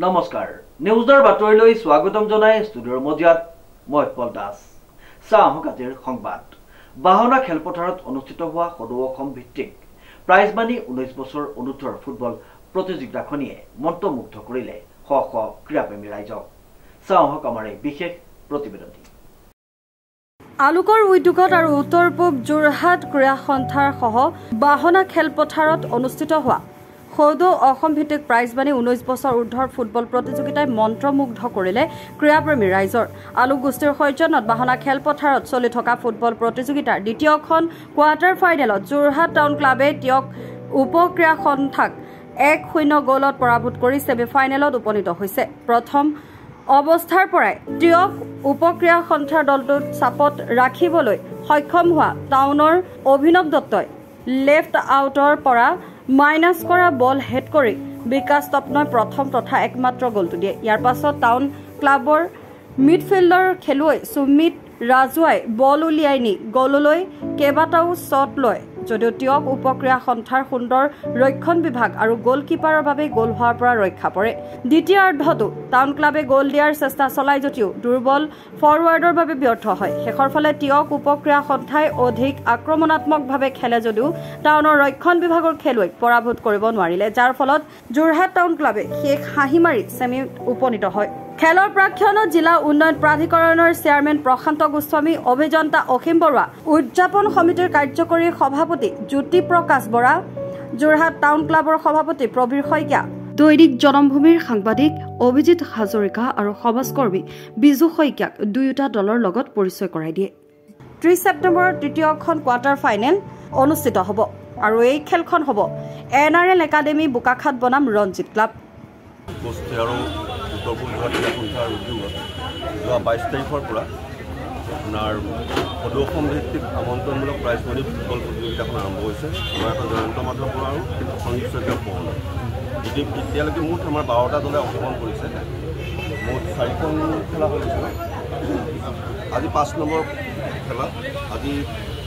নমস্কাৰ নিউজৰ বাতৰিলৈ স্বাগতম জনাই ষ্টুডিঅ'ৰ মজিয়াত মই পল দাস চাহক আজিৰ সংবাদ বাহনা খেলপথাৰত অনুষ্ঠিত হোৱা সদৌ অসম ভিত্তিক প্ৰাইজ মানি 19 বছৰ অনুৰ্ধৰ ফুটবল প্ৰতিযোগিতাখনিয়ে মন্ত্ৰমুগ্ধ কৰিলে শ শ ক্ৰীড়াপ্ৰেমী ৰাইজক চাহক আমাৰ এই বিশেষ প্ৰতিবেদন আলোকৰ উদ্যোগত আৰু উত্তৰ পূব যোৰহাট ক্ৰীড়া সন্থাৰ সহ বাহনা খেলপথাৰত অনুষ্ঠিত হোৱা সদৌ অসম ভিত্তিক প্ৰাইজ মানি 19 বছৰ ঊৰ্ধৰ ফুটবল প্ৰতিযোগিতাই মন্ত্ৰমুগ্ধ কৰিলে ক্ৰীড়াপ্ৰেমী ৰাইজৰ আলোক গোষ্ঠীৰ সৌজন্যত বাহনা খেলপথাৰত চলি থকা ফুটবল প্ৰতিযোগিতাৰ দ্বিতীয়খন কোৱাৰ্টাৰ ফাইনেলত যোৰহাট টাউন ক্লাবে টিয়ক উপক্ৰীড়া সন্থাক 1-0 গলত পৰাভূত কৰি ছেমি ফাইনেলত উপনীত হৈছে প্ৰথম অৱস্থাৰ পৰাই টিয়ক উপক্ৰীড়া সন্থাৰ দলটোত চাপত ৰাখিবলৈ সক্ষম হোৱা টাউনৰ অভিনৱ দত্তই লেফট আউটৰ পৰা মাইনাছ কৰা বল হেড কৰি বিকাশ তপনই প্ৰথম তথা একমাত্ৰ গলটো দিয়ে ইয়াৰ পাছত টাউন ক্লাবৰ মিডফিল্ডৰ খেলুৱৈ সুমিত ৰাজুৱাই বল উলিয়াই নি গললৈ কেইবাটাও শ্বট লয় যদিও টিয়ক উপক্ৰীড়া সন্থাৰ সুন্দৰ ৰক্ষণ বিভাগ আৰু গলকিপাৰৰ বাবে গল হোৱাৰ পৰা ৰক্ষা পৰে দ্বিতীয়াৰ্ধতো টাউন ক্লাবে গল দিয়াৰ চেষ্টা চলাই যদিও দুৰ্বল ফৰৱাৰ্ডৰ বাবে ব্যৰ্থ হয় শেষৰ ফালে টিয়ক উপক্ৰীড়া সন্থাই অধিক আক্ৰমণাত্মকভাৱে খেলে যদিও টাউনৰ ৰক্ষণ বিভাগৰ খেলুৱৈক পৰাভূত কৰিব নোৱাৰিলে যাৰ ফলত যোৰহাট টাউন ক্লাবে শেষ হাঁহি মাৰি ছেমিত উপনীত হয় খেলৰ প্ৰাক্ষণত জিলা উন্নয়ন প্ৰাধিকৰণৰ চেয়াৰমেন প্ৰশান্ত গোস্বামী অভিযন্তা অসীম বৰুৱা উদযাপন সমিতিৰ কাৰ্যকৰী সভাপতি জ্যোতি প্ৰকাশ বৰা যোৰহাট টাউন ক্লাবৰ সভাপতি প্ৰবীৰ শইকীয়া দৈনিক জনমভূমিৰ সাংবাদিক অভিজিত হাজৰিকা আৰু সমাজকৰ্মী বিজু শইকীয়াক দুয়োটা দলৰ লগত পৰিচয় কৰাই দিয়ে 30 ছেপ্টেম্বৰত তৃতীয়খন কোৱাৰ্টাৰ ফাইনেল অনুষ্ঠিত হ'ব আৰু এই খেলখন হ'ব NRL একাডেমী বোকাখাত বনাম ৰঞ্জিত ক্লাব উত্তৰ পূব ক্ৰীড়া সন্থাৰ উদ্যোগত যোৱা 22 তাৰিখৰ পৰা আপোনাৰ সদৌ অসম ভিত্তিক আমন্ত্ৰণমূলক প্ৰাইজ মানি ফুটবল প্ৰতিযোগিতাখন আৰম্ভ হৈছে আমাৰ এখন জয়ন্ত মাধৱ বৰা আৰু সঞ্জীৱ শইকীয়া পহল এতিয়ালৈকে মুঠ আমাৰ 12টা দলে অংশগ্ৰহণ কৰিছে মুঠ 4খন খেলা হৈছিল আজি 5 নম্বৰ খেলা আজি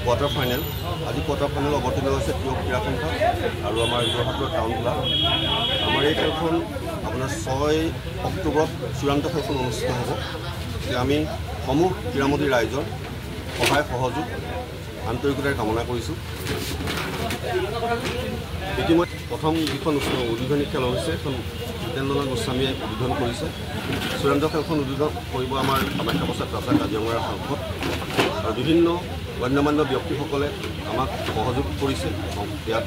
কোৱাৰ্টাৰ ফাইনেল অৱতীৰ্ণ হৈছে টিয়ক ক্ৰীড়া সন্থা আৰু আমাৰ যোৰহাটৰ টাউন ক্লাব আমাৰ এই খেলখন আপোনাৰ 6 অক্টোবৰত চূড়ান্ত খেলখন অনুষ্ঠিত হ'ব আমি সমূহ ক্ৰীড়ামন্ত্ৰী ৰাইজৰ সহায় সহযোগ আন্তৰিকতাৰে কামনা কৰিছোঁ ইতিমধ্যে প্ৰথম যিখন উদ্বোধনী খেল হৈছে এখন জিতেন্দ্ৰনাথ গোস্বামীয়ে উদ্বোধন কৰিছে চূড়ান্ত খেলখন উদ্বোধন কৰিব আমাৰ কামাখ্যা প্ৰসাদ ৰাজা কাজিৰঙাৰ সাংসদ আৰু বিভিন্ন গণ্যমান্য ব্যক্তিসকলে আমাক সহযোগ কৰিছে ইয়াত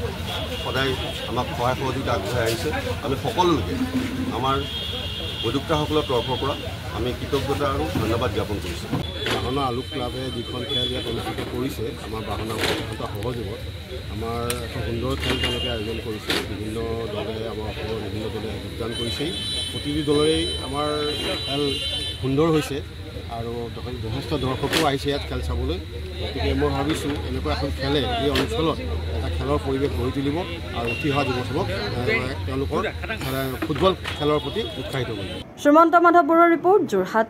সদায় আমাক সহায় সহযোগিতা আগবঢ়াই আহিছে আমি সকলোকে আমাৰ উদ্যোক্তাসকলৰ তৰফৰ পৰা আমি কৃতজ্ঞতা আৰু ধন্যবাদ জ্ঞাপন কৰিছোঁ বাহনা আলোক ক্লাবে যিখন খেল ইয়াত অনুষ্ঠিত কৰিছে আমাৰ বাহনা সহযোগত আমাৰ এখন সুন্দৰ খেল তেওঁলোকে আয়োজন কৰিছে বিভিন্ন দলে আমাৰ অসমৰ বিভিন্ন দলে যোগদান কৰিছেই প্ৰতিটো দলেই আমাৰ খেল সুন্দৰ হৈছে আৰু যথেষ্ট দৰ্শকো আহিছে ইয়াত খেল চাবলৈ গতিকে মই ভাবিছোঁ এনেকুৱা এখন খেলে এই অঞ্চলত এটা খেলৰ পৰিৱেশ গঢ়ি তুলিব আৰু উঠি অহা যুৱচামক তেওঁলোকৰ ফুটবল খেলৰ প্ৰতি উৎসাহিত কৰিব শ্ৰীমন্ত মাধৱ বৰুৱাৰ ৰিপৰ্ট যোৰহাট।